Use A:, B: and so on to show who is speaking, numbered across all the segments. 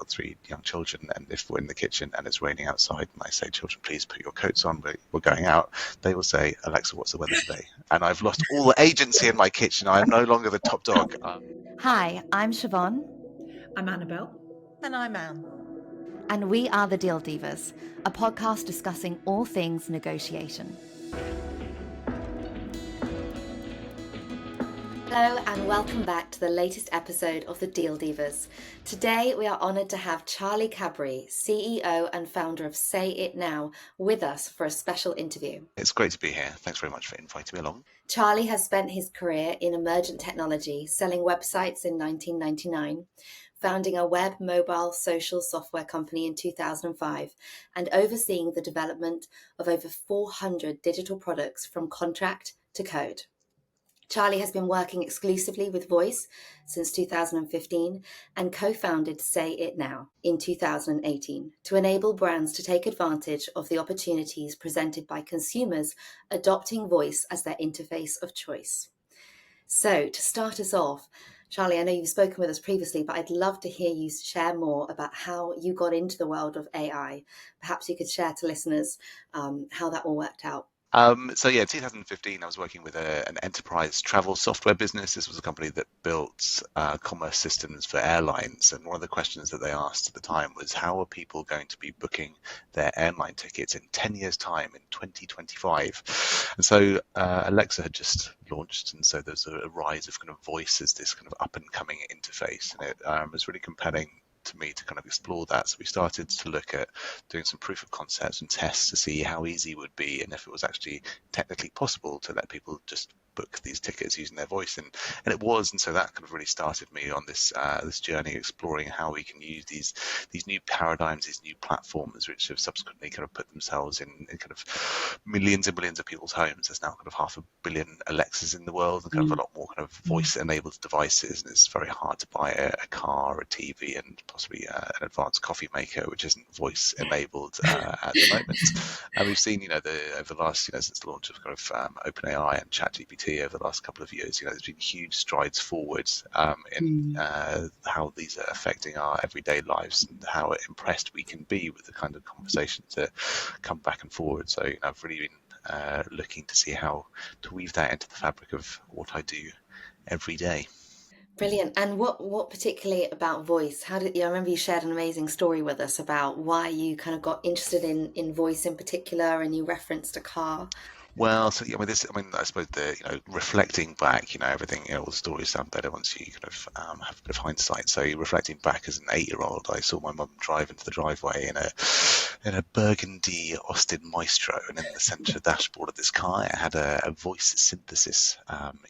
A: got 3 young children, and if we're in the kitchen and it's raining outside and I say, children, please put your coats on, we're going out, they will say, Alexa, what's the weather today? And I've lost all the agency in my kitchen. I am no longer the top dog.
B: Hi, I'm Siobhan.
C: I'm Annabelle.
D: And I'm Anne.
B: And we are the Deal Divas, a podcast discussing all things negotiation. Hello and welcome back to the latest episode of the Deal Divas. Today we are honoured to have Charlie Cadbury, CEO and founder of Say It Now, with us for a special interview.
A: It's great to be here. Thanks very much for inviting me along.
B: Charlie has spent his career in emergent technology, selling websites in 1999, founding a web, mobile, social software company in 2005, and overseeing the development of over 400 digital products from contract to code. Charlie has been working exclusively with voice since 2015 and co-founded Say It Now in 2018 to enable brands to take advantage of the opportunities presented by consumers adopting voice as their interface of choice. So to start us off, Charlie, I know you've spoken with us previously, but I'd love to hear you share more about how you got into the world of AI. Perhaps you could share to listeners how that all worked out.
A: 2015, I was working with an enterprise travel software business. This was a company that built commerce systems for airlines. And one of the questions that they asked at the time was, how are people going to be booking their airline tickets in 10 years' time, in 2025? And so Alexa had just launched. And so there's a rise of kind of voice as this kind of up and coming interface. And it was really compelling to me to kind of explore that. So we started to look at doing some proof of concepts and tests to see how easy it would be and if it was actually technically possible to let people just book these tickets using their voice, and it was. And so that kind of really started me on this journey, exploring how we can use these new paradigms, these new platforms, which have subsequently kind of put themselves in kind of millions and millions of people's homes. There's now kind of 500 million Alexas in the world, and kind of a lot more kind of voice enabled devices, and it's very hard to buy a car, a TV, and possibly an advanced coffee maker which isn't voice enabled at the moment. And we've seen, over the last, since the launch of kind of OpenAI and ChatGPT over the last couple of years, there's been huge strides forwards in how these are affecting our everyday lives and how impressed we can be with the kind of conversations that come back and forward. So I've really been looking to see how to weave that into the fabric of what I do every day.
B: Brilliant. And what particularly about voice? I remember you shared an amazing story with us about why you kind of got interested in voice in particular, and you referenced a car.
A: Well, so I suppose reflecting back, everything, all the stories sound better once you kind of have a bit of hindsight. So reflecting back as an 8-year-old, I saw my mum drive into the driveway in a burgundy Austin Maestro, and in the centre dashboard of this car, it had a voice synthesis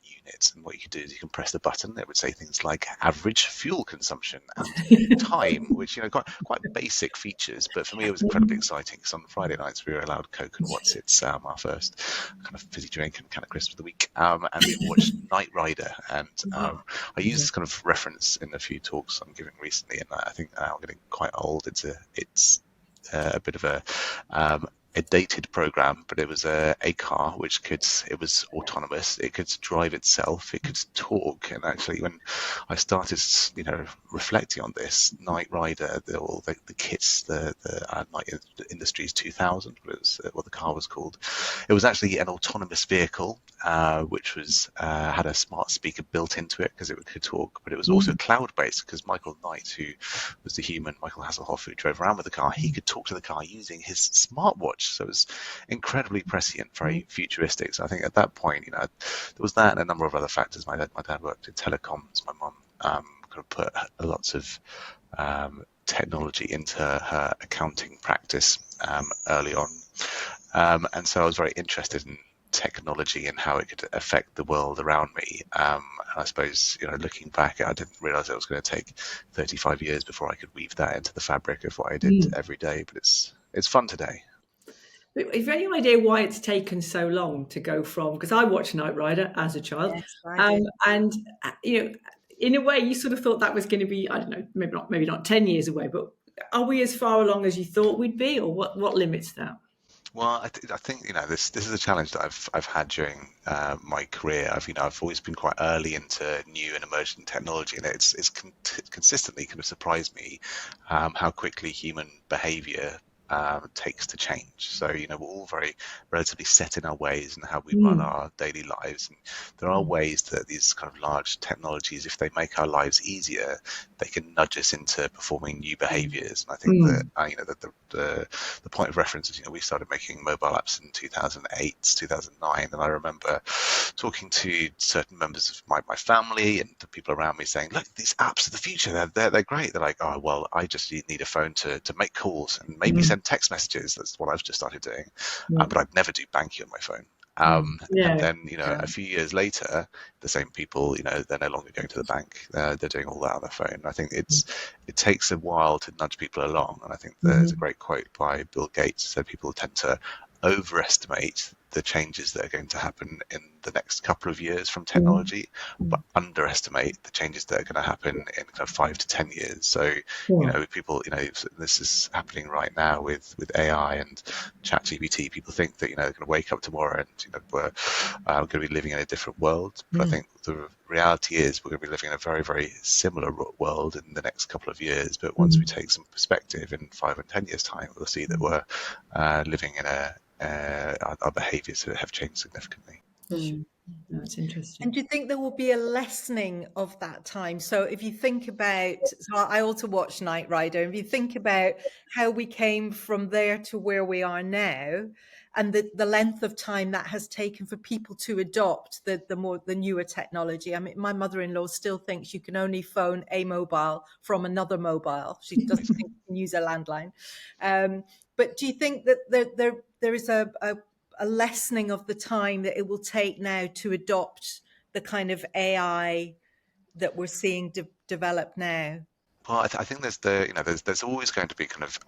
A: unit. And what you could do is you can press the button. It would say things like average fuel consumption and time, which quite basic features. But for me, it was incredibly exciting because on Friday nights we were allowed Coke and What's It's, our first kind of fizzy drink and can of crisps for the week, and we watched Knight Rider, and I use this kind of reference in a few talks I'm giving recently, and I think now I'm getting quite old. It's a bit of a dated program, but it was a car which it was autonomous. It could drive itself. It could talk. And actually, when I started, reflecting on this, Knight Rider, the kits, the Knight Industries 2000 was what the car was called. It was actually an autonomous vehicle, which was had a smart speaker built into it because it could talk, but it was also cloud-based because Michael Knight, who was the human, Michael Hasselhoff, who drove around with the car, he could talk to the car using his smartwatch. So it was incredibly prescient, very futuristic. So I think at that point, there was that and a number of other factors. My dad worked in telecoms. My mum kind of put lots of technology into her accounting practice early on. And so I was very interested in technology and how it could affect the world around me. And I suppose, looking back, I didn't realize it was going to take 35 years before I could weave that into the fabric of what I did every day. But it's fun today.
C: Have you any idea why it's taken so long to go from? Because I watched Knight Rider as a child,
D: Yes,
C: and in a way, you sort of thought that was going to be, I don't know, maybe not 10 years away, but are we as far along as you thought we'd be, or what limits that?
A: Well, I think this is a challenge that I've had during my career. I've always been quite early into new and emerging technology, and consistently kind of surprised me how quickly human behaviour takes to change. So we're all very relatively set in our ways and how we run our daily lives, and there are ways that these kind of large technologies, if they make our lives easier, they can nudge us into performing new behaviours. And I think that the point of reference is, we started making mobile apps in 2008, 2009, and I remember talking to certain members of my family and the people around me saying, look, these apps are the future, they're great. They're like, oh, well, I just need a phone to make calls and maybe send text messages. That's what I've just started doing. But I'd never do banking on my phone. And then, a few years later, the same people, they're no longer going to the bank. They're doing all that on their phone. I think it takes a while to nudge people along. And I think there's a great quote by Bill Gates that said people tend to overestimate the changes that are going to happen in the next couple of years from technology, but underestimate the changes that are going to happen in kind of 5 to 10 years. So, people, this is happening right now with AI and ChatGPT. People think that, they're going to wake up tomorrow and, we're going to be living in a different world. But I think the reality is we're going to be living in a very, very similar world in the next couple of years. But once we take some perspective in 5 and 10 years' time, we'll see that we're living in our behaviours have changed significantly.
C: That's interesting.
D: And do you think there will be a lessening of that time? So if you think about, so I also watch Knight Rider, if you think about how we came from there to where we are now, and the length of time that has taken for people to adopt the newer technology. I mean, my mother-in-law still thinks you can only phone a mobile from another mobile. She doesn't think you can use a landline. But do you think that there is a lessening of the time that it will take now to adopt the kind of AI that we're seeing develop now?
A: Well, I think there's always going to be kind of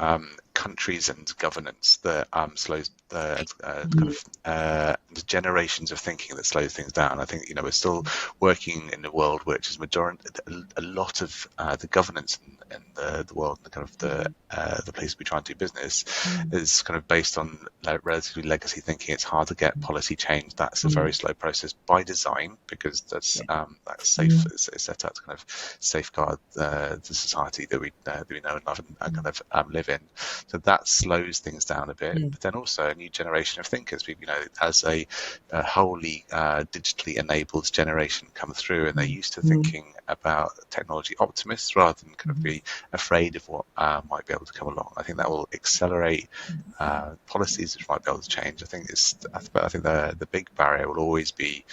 A: countries and governance that slows the generations of thinking that slows things down. I think we're still working in a world which is a lot of the governance in the world, and kind of the place we try and do business is kind of based on relatively legacy thinking. It's hard to get policy change. That's a very slow process by design, because that's safe. It's set up to kind of safeguard the society that we know and love and kind of live in. So that slows things down a bit. But then also a new generation of thinkers. As a wholly digitally enabled generation come through, and they're used to thinking about technology optimists rather than kind of be afraid of what might be able to come along. I think that will accelerate policies which might be able to change. I think the big barrier will always be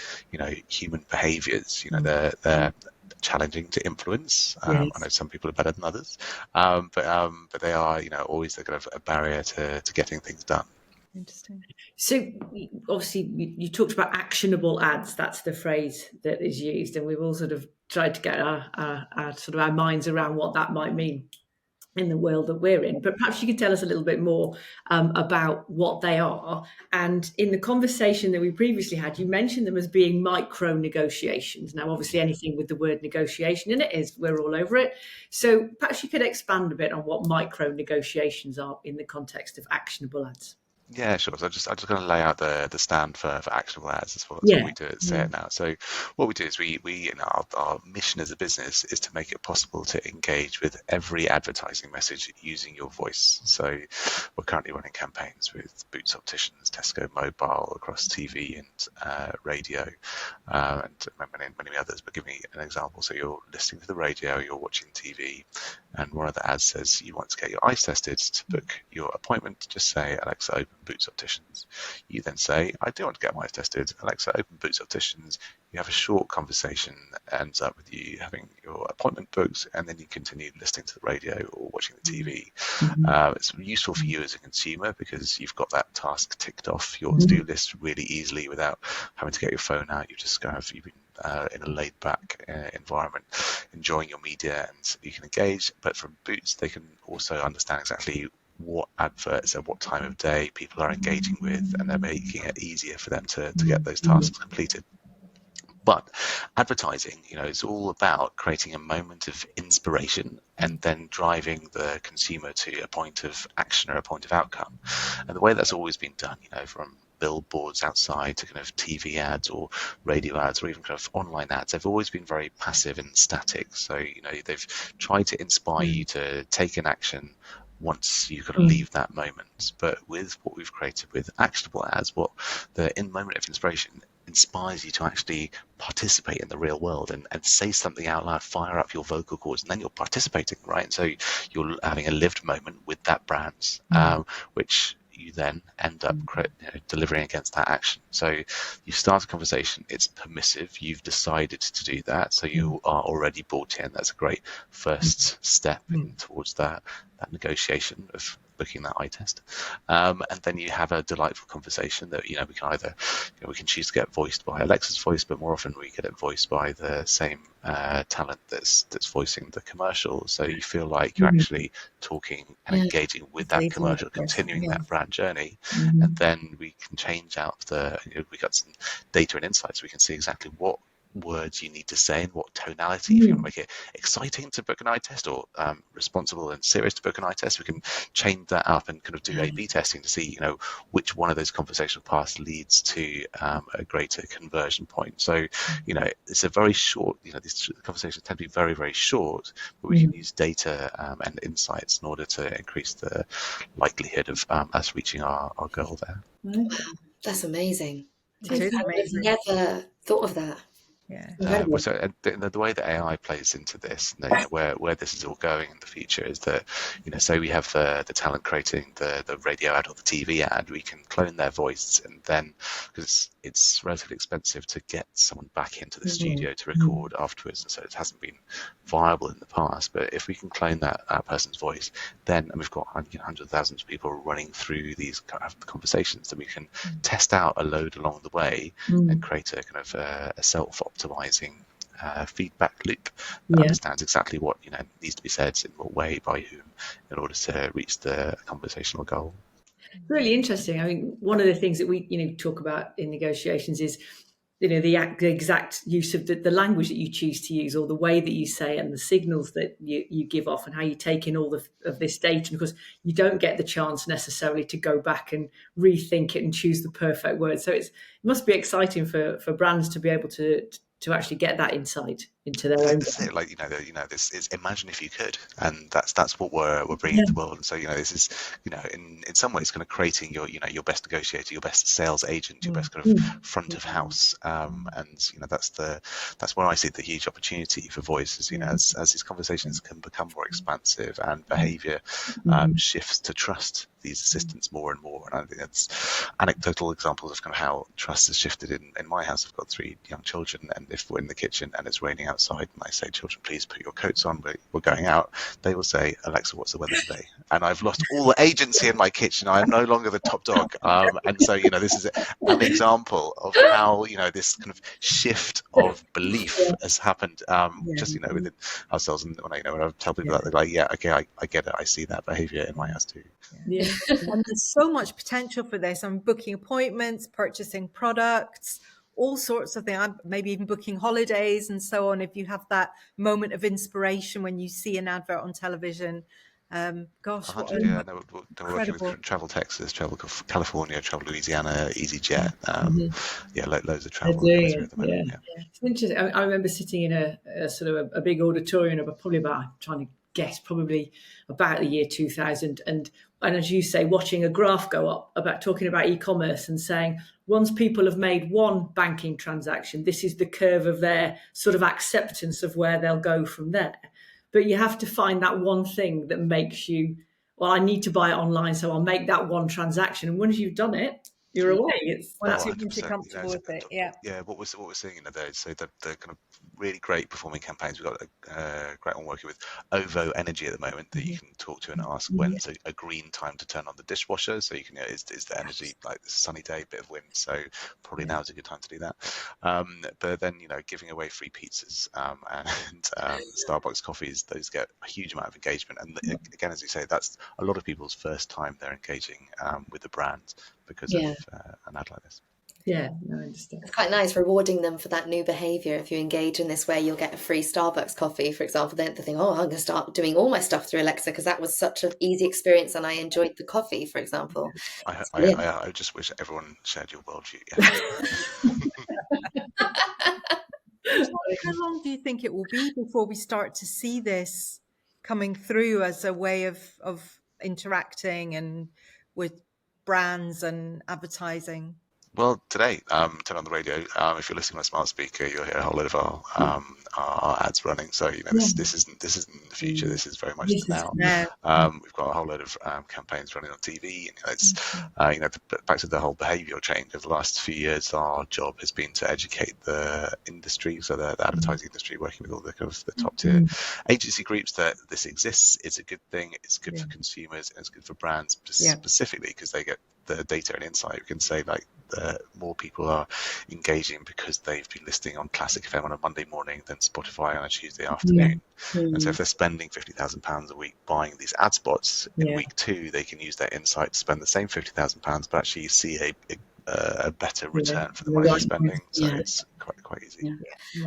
A: human behaviours. They're challenging to influence. I know some people are better than others, but they are always kind of a barrier to getting things done.
D: Interesting.
C: So obviously you talked about actionable ads. That's the phrase that is used, and we've all sort of tried to get our minds around what that might mean in the world that we're in. But perhaps you could tell us a little bit more about what they are. And in the conversation that we previously had, you mentioned them as being micro negotiations. Now, obviously, anything with the word negotiation in it we're all over it. So perhaps you could expand a bit on what micro negotiations are in the context of actionable ads.
A: Yeah, sure. So I'm just going to lay out the stand for actionable ads. That's what we do at Say It Now. So what we do is our mission as a business is to make it possible to engage with every advertising message using your voice. So we're currently running campaigns with Boots Opticians, Tesco Mobile, across TV and radio, and many others. But give me an example. So you're listening to the radio, you're watching TV, and one of the ads says you want to get your eyes tested. To book your appointment, just say, Alexa, open Boots Opticians. You then say, I do want to get my eyes tested. Alexa, open Boots Opticians. You have a short conversation that ends up with you having your appointment booked, and then you continue listening to the radio or watching the TV. It's useful for you as a consumer because you've got that task ticked off your to-do list really easily without having to get your phone out. You've been in a laid-back environment, enjoying your media, and you can engage. But from Boots, they can also understand exactly what adverts at what time of day people are engaging with, and they're making it easier for them to get those tasks completed. But advertising, it's all about creating a moment of inspiration and then driving the consumer to a point of action or a point of outcome. And the way that's always been done, from billboards outside to kind of TV ads or radio ads or even kind of online ads, they've always been very passive and static. So, they've tried to inspire you to take an action once you've got to leave that moment. But with what we've created with actionable ads, what the moment of inspiration inspires you to actually participate in the real world and say something out loud, fire up your vocal cords, and then you're participating, right? And so you're having a lived moment with that brand, which you then end up delivering against that action. So you start a conversation, it's permissive, you've decided to do that, so you are already bought in. That's a great first step towards that negotiation of booking that eye test, and then you have a delightful conversation that we can either we can choose to get voiced by Alexa's voice, but more often we get it voiced by the same talent that's voicing the commercial, so you feel like you're actually talking and engaging with that commercial, continuing that brand journey. And then we can change out we got some data and insights, we can see exactly what words you need to say and what tonality. If you want to make it exciting to book an eye test or responsible and serious to book an eye test, we can change that up and kind of do A/B testing to see which one of those conversational paths leads to a greater conversion point. So it's a very short, these conversations tend to be very, very short, but we can use data and insights in order to increase the likelihood of us reaching our goal there.
B: That's amazing.
D: It is amazing.
B: I've never thought of that.
D: Yeah.
A: So the way that AI plays into this, where this is all going in the future, is that say we have the talent creating the radio ad or the TV ad, we can clone their voice, and then because it's relatively expensive to get someone back into the studio to record afterwards, and so it hasn't been viable in the past. But if we can clone that person's voice, then and we've got hundreds of thousands of people running through these kind of conversations, then we can test out a load along the way and create a kind of a self-optimizing feedback loop that understands exactly what needs to be said in what way by whom in order to reach the conversational goal.
C: Really interesting. I mean, one of the things that we talk about in negotiations is the exact use of the language that you choose to use, or the way that you say it, and the signals that you give off, and how you take in all of this data. And of course, you don't get the chance necessarily to go back and rethink it and choose the perfect word. So it must be exciting for brands to be able to actually get that insight into their own.
A: This is it, this is imagine if you could, and that's what we're bringing to the world. And so this is in some ways kind of creating your best negotiator, your best sales agent, your best kind of front of house, and that's where I see the huge opportunity for voice is as these conversations can become more expansive and behavior shifts to trust these assistants more and more. And I think that's anecdotal examples of kind of how trust has shifted in my house. I've got 3 young children, and if we're in the kitchen and it's raining outside and I say, children, please put your coats on, we're going out, they will say, Alexa, what's the weather today? And I've lost all the agency in my kitchen. I am no longer the top dog. And so this is an example of how this kind of shift of belief has happened just within ourselves. And when I tell people that, they're like, yeah, okay, I get it, I see that behavior in my house too.
D: And there's so much potential for this. I'm booking appointments, purchasing products, all sorts of things, maybe even booking holidays and so on. If you have that moment of inspiration when you see an advert on television, gosh, what
A: we're working with Travel Texas, Travel California, Travel Louisiana, EasyJet, loads of travel.
C: It's interesting. I remember sitting in a sort of a big auditorium of probably about the year 2000, and as you say, watching a graph go up about talking about e-commerce and saying, once people have made one banking transaction, this is the curve of their sort of acceptance of where they'll go from there. But you have to find that one thing that makes you, well, I need to buy it online, so I'll make that one transaction. And once you've done it, you're away. It's
D: once you're comfortable with it.
A: What we're seeing in there, so the kind of really great performing campaigns. We've got a great one working with OVO Energy at the moment that you can talk to and ask when's a green time to turn on the dishwasher. So you can, is the energy like it's a sunny day, bit of wind, so probably now is a good time to do that. But then giving away free pizzas and Starbucks coffees, those get a huge amount of engagement. And again, as you say, that's a lot of people's first time they're engaging with the brand because of an ad like this.
C: Yeah, no, I understand.
B: It's quite nice rewarding them for that new behavior. If you engage in this way, you'll get a free Starbucks coffee, for example. Then they think, oh, I'm going to start doing all my stuff through Alexa because that was such an easy experience and I enjoyed the coffee, for example.
A: I just wish everyone shared your worldview. Yeah.
D: How long do you think it will be before we start to see this coming through as a way of interacting and with brands and advertising?
A: Well, today, turn on the radio. If you're listening on a smart speaker, you'll hear a whole lot of our ads running. So this isn't the future. This is very much the now. We've got a whole load of campaigns running on TV. And it's back to the whole behavioural change. Over the last few years, our job has been to educate the industry, so the advertising industry, working with all the kind of the top tier agency groups, that this exists. It's a good thing. It's good for consumers, and it's good for brands specifically because they get the data and insight. We can say like more people are engaging because they've been listening on Classic FM on a Monday morning than Spotify on a Tuesday afternoon. And so if they're spending £50,000 a week buying these ad spots, in week 2 they can use that insight to spend the same £50,000 but actually see a better return for the money they're spending. So it's quite easy.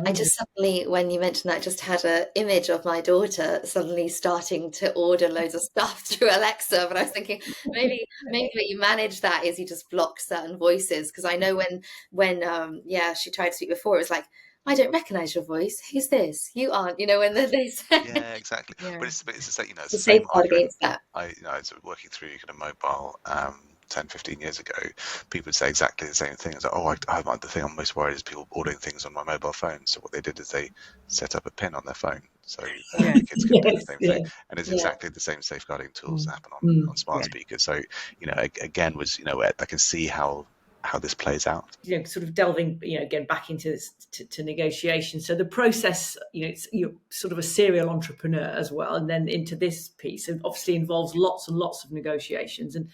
B: I just suddenly, when you mentioned that, just had an image of my daughter suddenly starting to order loads of stuff through Alexa. But I was thinking maybe what you manage that is you just block certain voices, because I know when she tried to speak before, it was like, I don't recognize your voice. Who's this? You aren't. When they say
A: Exactly. But it's the same. It's
B: the
A: the same
B: safeguard
A: argument.
B: against that.
A: I was working through kind of mobile 10, 15 years ago. People would say exactly the same thing. It's like, the thing I'm most worried is people ordering things on my mobile phone. So what they did is they set up a pin on their phone, so kids could do the same thing. And it's exactly the same safeguarding tools that happen on smart speakers. So again, I can see how this plays out.
C: Sort of delving, again back into this to negotiation. So the process, you're sort of a serial entrepreneur as well, and then into this piece, it obviously involves lots and lots of negotiations, and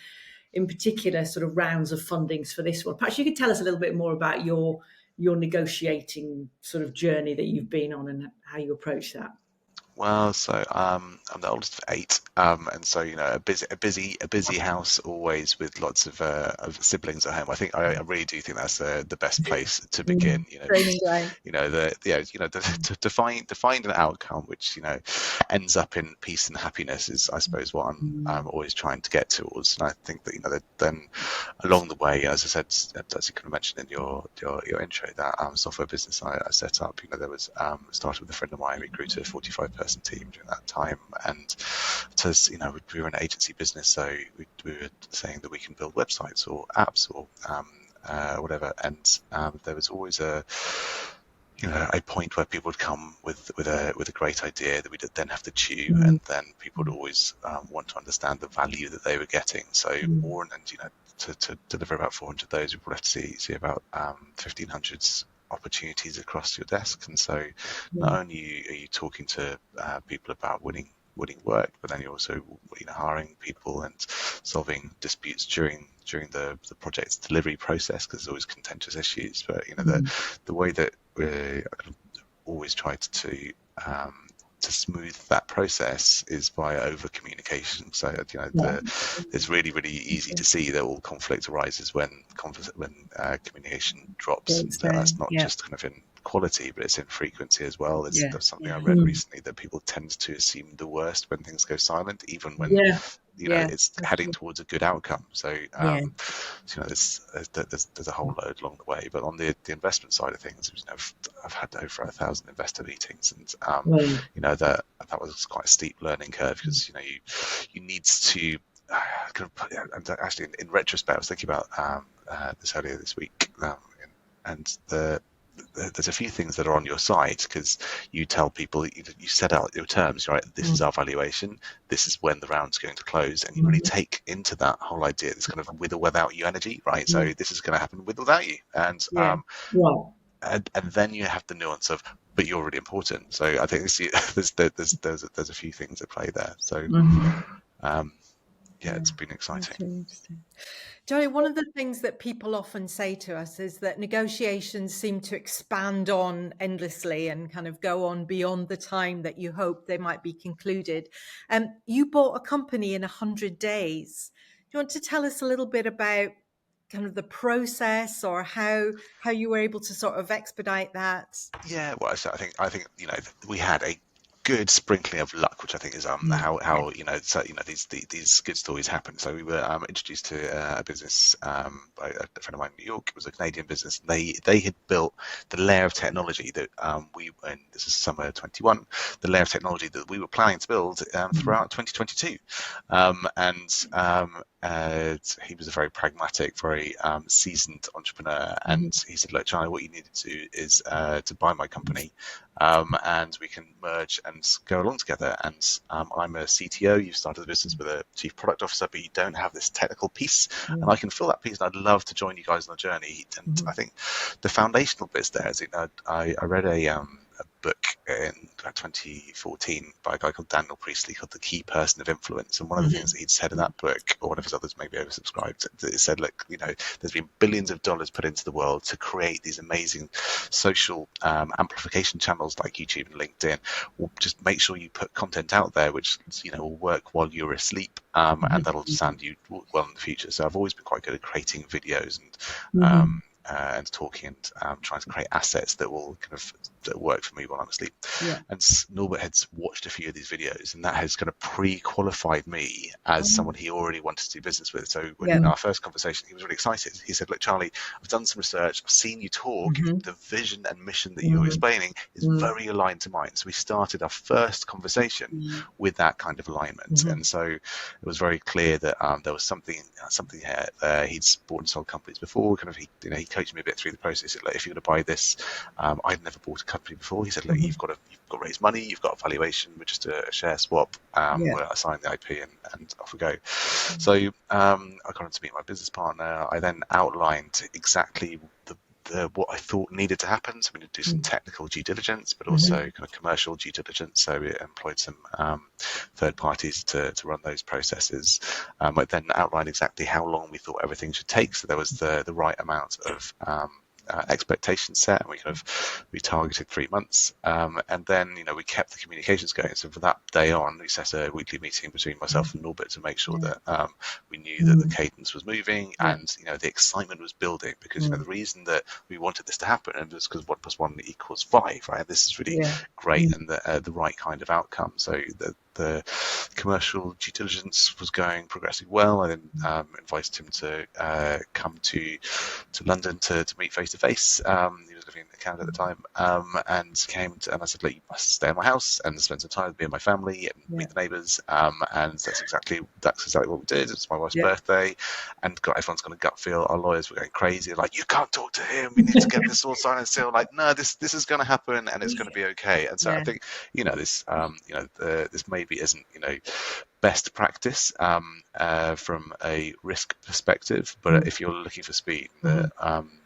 C: in particular, sort of rounds of fundings for this one. Perhaps you could tell us a little bit more about your negotiating sort of journey that you've been on and how you approach that.
A: Well, so I'm the oldest of 8, and so a busy house, always with lots of siblings at home. I think I really do think that's the best place to begin. To find an outcome which ends up in peace and happiness is, I suppose, what I'm always trying to get towards. And I think that then along the way, as I said, as you kind of mentioned in your intro, that software business I set up, there was started with a friend of mine. We grew to a 45-person team during that time, and we were an agency business, so we were saying that we can build websites or apps or whatever, and there was always a point where people would come with a great idea that we did then have to chew, and then people would always want to understand the value that they were getting. So more and to deliver about 400 of those, we would have to see about 1,500 opportunities across your desk. And so not only are you talking to people about winning work, but then you're also hiring people and solving disputes during the project's delivery process, because there's always contentious issues. But the way that we always try to smooth that process is by over communication. So it's really easy to see that all conflict arises when communication drops, and that's not just kind of in quality, but it's in frequency as well. There's something I read recently, that people tend to assume the worst when things go silent, even when it's heading towards a good outcome. So there's a whole load along the way. But on the investment side of things, I've had over 1,000 investor meetings, and that was quite a steep learning curve, because you need to and actually in retrospect, I was thinking about this earlier this week, and there's a few things that are on your side, because you tell people, you set out your terms, right? This is our valuation, this is when the round's going to close, and you really take into that whole idea, this kind of with or without you energy, right? So this is going to happen with or without you, and and then you have the nuance of, but you're really important. So I think there's a few things at play there. So it's been exciting.
D: Really interesting. Johnny, one of the things that people often say to us is that negotiations seem to expand on endlessly and kind of go on beyond the time that you hope they might be concluded. You bought a company in 100 days. Do you want to tell us a little bit about kind of the process, or how you were able to sort of expedite that?
A: Yeah, well, so I think we had a good sprinkling of luck, which I think is how these good stories happen. So we were introduced to a business by a friend of mine in New York. It was a Canadian business. They had built the layer of technology that and this is summer 21, the layer of technology that we were planning to build throughout 2022, he was a very pragmatic, very seasoned entrepreneur, and he said, "Look, Charlie, what you need to do is to buy my company, and we can merge and go along together. And I'm a CTO. You've started the business with a chief product officer, but you don't have this technical piece, and I can fill that piece. And I'd love to join you guys on the journey." And I think the foundational bits there is, I read a book in 2014 by a guy called Daniel Priestley called The Key Person of Influence, and one of the things that he'd said in that book, or one of his others, maybe oversubscribed, it said, look, there's been billions of dollars put into the world to create these amazing social amplification channels like YouTube and LinkedIn. Well, just make sure you put content out there which will work while you're asleep, and that'll stand you well in the future. So I've always been quite good at creating videos and talking and trying to create assets that will that work for me while I'm asleep. And Norbert had watched a few of these videos, and that has kind of pre-qualified me as someone he already wanted to do business with. So in our first conversation, he was really excited. He said, "Look, Charlie, I've done some research. I've seen you talk. The vision and mission that you're explaining is very aligned to mine." So we started our first conversation with that kind of alignment, and so it was very clear that there was something here. He'd bought and sold companies before. He coached me a bit through the process. He said, "Look, if you're going to buy this," I'd never bought a company before. He said, "Look, you've got to raise money. You've got a valuation. We're just a share swap. Where I signed the IP and off we go." So I got him to meet my business partner. I then outlined exactly what I thought needed to happen. So we need to do some technical due diligence, but also kind of commercial due diligence. So we employed some third parties to run those processes. I then outlined exactly how long we thought everything should take. So there was the right amount of expectation set, and we targeted 3 months, and then we kept the communications going. So from that day on, we set a weekly meeting between myself and Norbert to make sure that we knew that the cadence was moving, and the excitement was building, because the reason that we wanted this to happen was because 1 + 1 = 5, right? This is really great and the right kind of outcome. So the commercial due diligence was progressing well. I then invited him to come to London to meet face to face. He was living in Canada at the time, and I said, "Look, you must stay in my house and spend some time with me and my family and meet the neighbours." And that's exactly what we did. It's my wife's birthday, and everyone's got a gut feel. Our lawyers were going crazy, like, "You can't talk to him. We need to get this all signed and sealed." Like, no, this is going to happen, and it's going to be okay. And so I think this maybe isn't best practice from a risk perspective, but if you're looking for speed,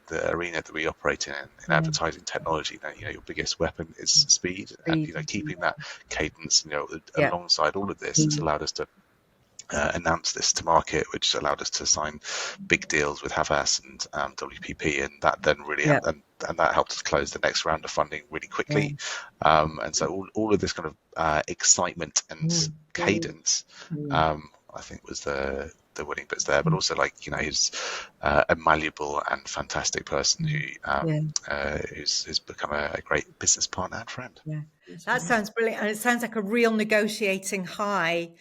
A: the arena that we operate in advertising technology, your biggest weapon is speed, and keeping that cadence alongside all of this has allowed us to announce this to market, which allowed us to sign big deals with Havas and WPP, and that then really and that helped us close the next round of funding really quickly. And so all of this kind of excitement and cadence, I think, was the winning bits there. But also, he's a malleable and fantastic person who's become a great business partner and friend.
D: That sounds brilliant, and it sounds like a real negotiating high.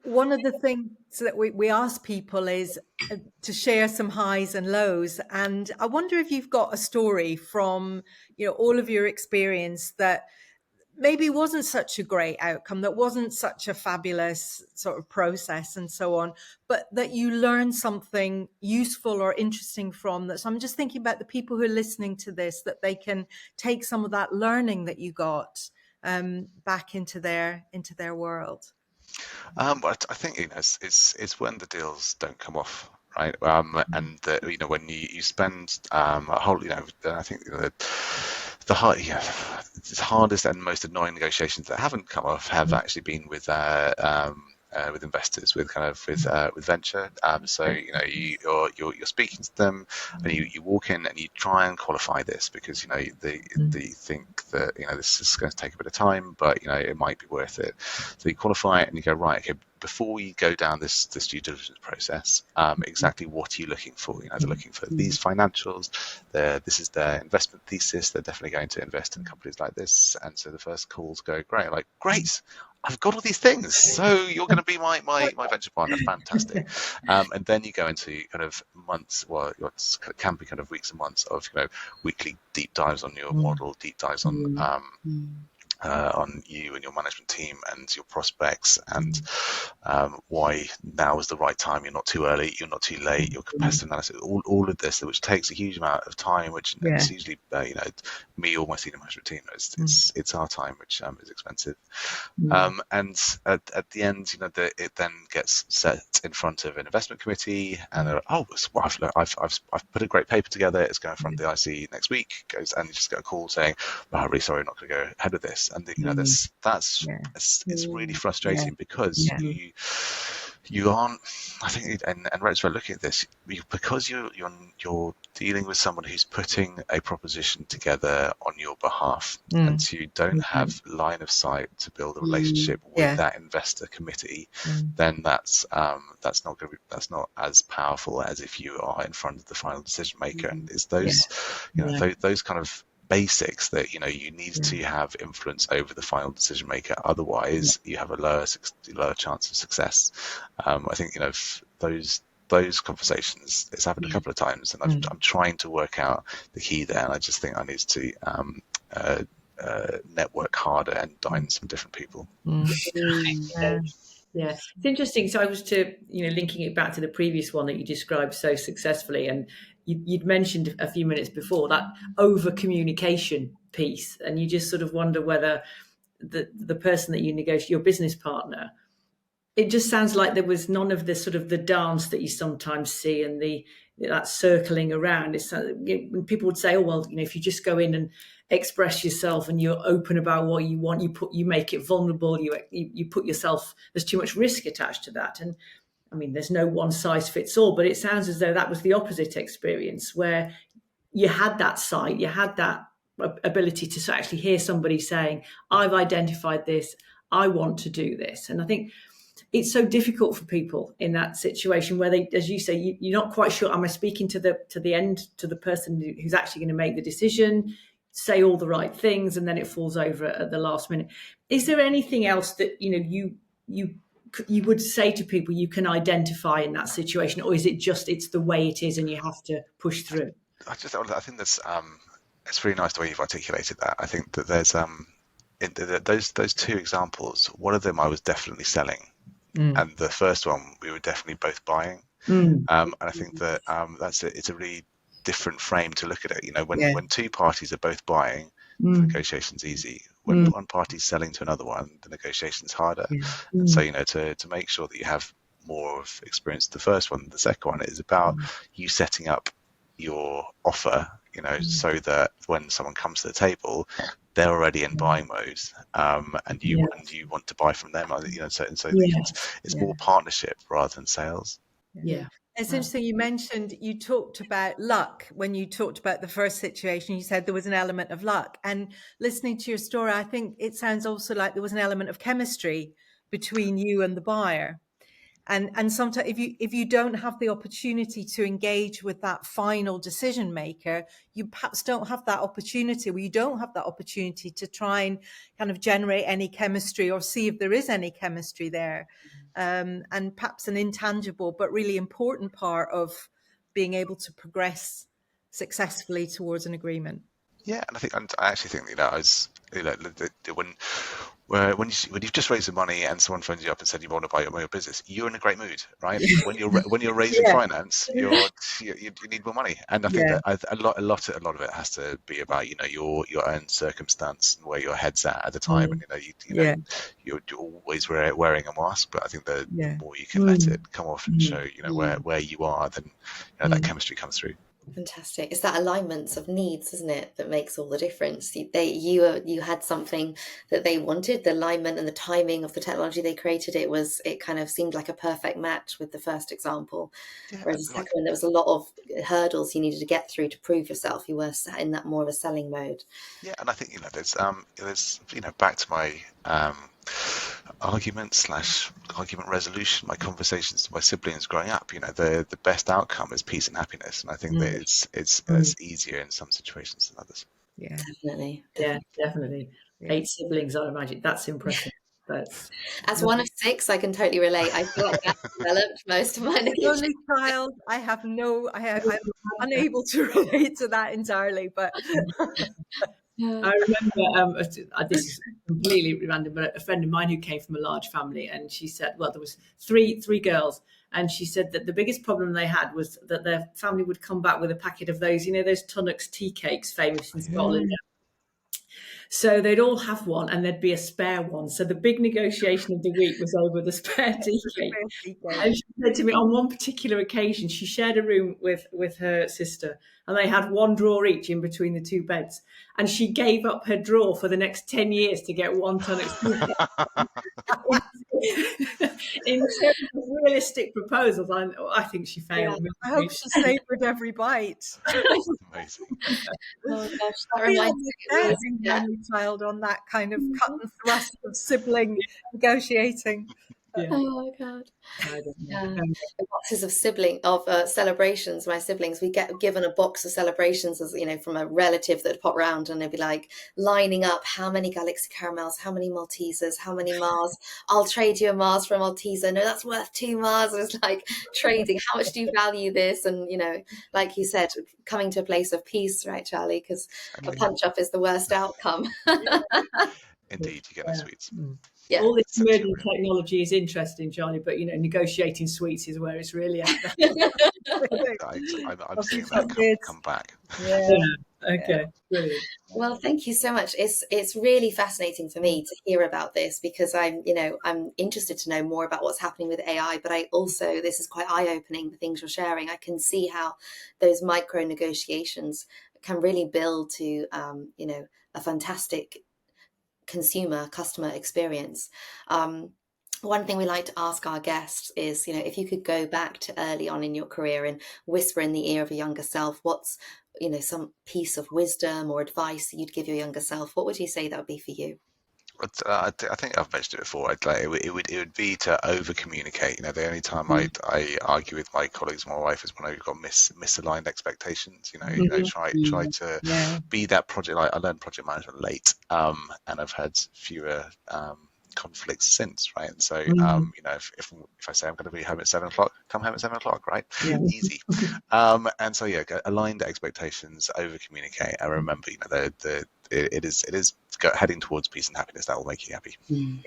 D: One of the things that we ask people is to share some highs and lows, and I wonder if you've got a story from all of your experience that maybe wasn't such a great outcome, that wasn't such a fabulous sort of process and so on, but that you learned something useful or interesting from that. So I'm just thinking about the people who are listening to this, that they can take some of that learning that you got back into their world.
A: But I think it's when the deals don't come off, right? And when you spend a whole, I think the hardest and most annoying negotiations that haven't come off have actually been with investors, with venture. So you're speaking to them, and you walk in and you try and qualify this, because they think that this is going to take a bit of time, but it might be worth it. So you qualify it and you go, right, okay, before you go down this due diligence process, exactly what are you looking for? You know, they're looking for these financials. This is their investment thesis. They're definitely going to invest in companies like this. And so the first calls go great. Like, great, I've got all these things. So you're going to be my venture partner. Fantastic. And then you go into kind of months, well, it can be kind of weeks and months of, you know, weekly deep dives on your model, deep dives on you and your management team and your prospects, and why now is the right time. You're not too early, you're not too late, your competitive analysis, all of this, which takes a huge amount of time, which it's usually you know, me or my senior management team, it's our time, which is expensive. And at the end, you know, it then gets set in front of an investment committee, and they're like, oh, well, I've put a great paper together, it's going in front of the IC next week, and you just get a call saying, oh, I'm really sorry, I'm not going to go ahead with this. And you know, it's really frustrating because you aren't, I think, and Rachel, looking at this, because you're dealing with someone who's putting a proposition together on your behalf, and so you don't have line of sight to build a relationship with that investor committee, then that's not as powerful as if you are in front of the final decision maker. And it's those those kind of basics that, you know, you need to have influence over the final decision maker, otherwise you have a lower chance of success. I think, you know, those conversations, it's happened a couple of times, and I'm trying to work out the key there, and I just think I need to network harder and dine some different people.
C: Yeah, it's interesting. So I was linking it back to the previous one that you described so successfully, and you'd mentioned a few minutes before that over communication piece, and you just sort of wonder whether the person that you negotiate, your business partner, it just sounds like there was none of the sort of the dance that you sometimes see and that circling around. It's when people would say, oh, well, you know, if you just go in and express yourself and you're open about what you want, you make it vulnerable, you put yourself, there's too much risk attached to that. And I mean, there's no one size fits all, but it sounds as though that was the opposite experience, where you had that sight, you had that ability to actually hear somebody saying, I've identified this, I want to do this. And I think it's so difficult for people in that situation where they, as you say, you're not quite sure, am I speaking to the person who's actually going to make the decision, say all the right things, and then it falls over at the last minute. Is there anything else that, you know, you would say to people you can identify in that situation, or is it just it's the way it is and you have to push through?
A: I think that's it's really nice the way you've articulated that. I think that there's those two examples, one of them I was definitely selling, and the first one we were definitely both buying. And I think that it's a really different frame to look at it. You know, when two parties are both buying, the negotiation's easy. When one party's selling to another one, the negotiation's harder. And so, you know, to make sure that you have more of experience the first one, the second one is about you setting up your offer, you know, so that when someone comes to the table, they're already in buying mode, and you want to buy from them, you know. So it's more partnership rather than sales.
D: It's interesting. You talked about luck when you talked about the first situation. You said there was an element of luck, and listening to your story, I think it sounds also like there was an element of chemistry between you and the buyer. And sometimes if you don't have the opportunity to engage with that final decision maker, you perhaps don't have that opportunity, or you don't have that opportunity to try and kind of generate any chemistry or see if there is any chemistry there. And perhaps an intangible but really important part of being able to progress successfully towards an agreement.
A: Yeah, and I actually think, you know, when you've just raised the money and someone phones you up and said you want to buy your business, you're in a great mood, right? When you're raising finance, you need more money, and I think that a lot of it has to be about, you know, your own circumstance and where your head's at the time, and you're always wearing a mask, but I think the more you can let it come off and show, you know, where you are, then, you know, that chemistry comes through.
B: Fantastic. It's that alignment of needs, isn't it, that makes all the difference. You had something that they wanted, the alignment and the timing of the technology they created. It kind of seemed like a perfect match with the first example. Whereas the second one, there was a lot of hurdles you needed to get through to prove yourself. You were in that more of a selling mode.
A: Yeah, and I think, you know, there's you know, back to my argument resolution, my conversations with my siblings growing up, the best outcome is peace and happiness. And I think that it's easier in some situations than others.
D: Yeah.
B: Definitely.
C: Yeah, definitely.
D: Yeah.
C: 8 siblings, I imagine. That's impressive.
B: As one of 6, I can totally relate. I feel like that developed most of my
D: The only child, I'm unable to relate to that entirely, but
C: I remember, this is completely random, but a friend of mine who came from a large family, and she said, well, there was three girls, and she said that the biggest problem they had was that their family would come back with a packet of those, those Tunnocks tea cakes, famous in Scotland. So they'd all have one, and there'd be a spare one. So the big negotiation of the week was over the spare tea cake. And she said to me, on one particular occasion, she shared a room with her sister, and they had one drawer each in between the 2 beds. And she gave up her drawer for the next 10 years to get 1 Tunnocks tea cake. In terms of realistic proposals, I think she failed.
D: Yeah, I hope she savoured every bite.
A: Amazing.
B: Oh gosh, that reminds me.
D: The only child on that kind of cut and thrust of sibling negotiating.
C: Yeah.
B: Oh God.
C: I don't know.
B: The boxes of celebrations. My siblings, we get given a box of celebrations as from a relative that'd pop round, and they'd be like lining up how many Galaxy caramels, how many Maltesers, how many Mars. I'll trade you a Mars for a Malteser. No, that's worth 2 Mars. It was like trading. How much do you value this? And like you said, coming to a place of peace, right, Charlie? Because a punch up is the worst outcome.
A: Indeed, you get no sweets.
B: Yeah.
C: All this emerging technology is interesting, Charlie, but negotiating sweets is where it's really at.
A: I'm seeing that come back.
D: Yeah.
C: Okay. Brilliant.
B: Well, thank you so much. It's really fascinating for me to hear about this, because I'm interested to know more about what's happening with AI, but I also, this is quite eye-opening, the things you're sharing. I can see how those micro negotiations can really build to a fantastic customer experience. One thing we like to ask our guests is, if you could go back to early on in your career and whisper in the ear of a younger self, what's, some piece of wisdom or advice that you'd give your younger self, what would you say that would be for you?
A: I think I've mentioned it before. It would be to over communicate. The only time I argue with my colleagues and my wife is when I've got misaligned expectations. Try to be that project. I learned project management late, and I've had fewer conflicts since, right? And so if I say I'm going to be home at 7 o'clock, come home at 7 o'clock, right? Easy. And so aligned expectations, over communicate, and remember it is heading towards peace and happiness. That will make you happy.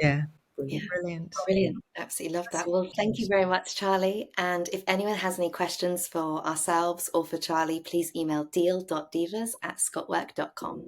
D: Yeah. Brilliant.
B: Absolutely love that. Well, thank you very much, Charlie. And if anyone has any questions for ourselves or for Charlie, please email deal.divas@scotwork.com.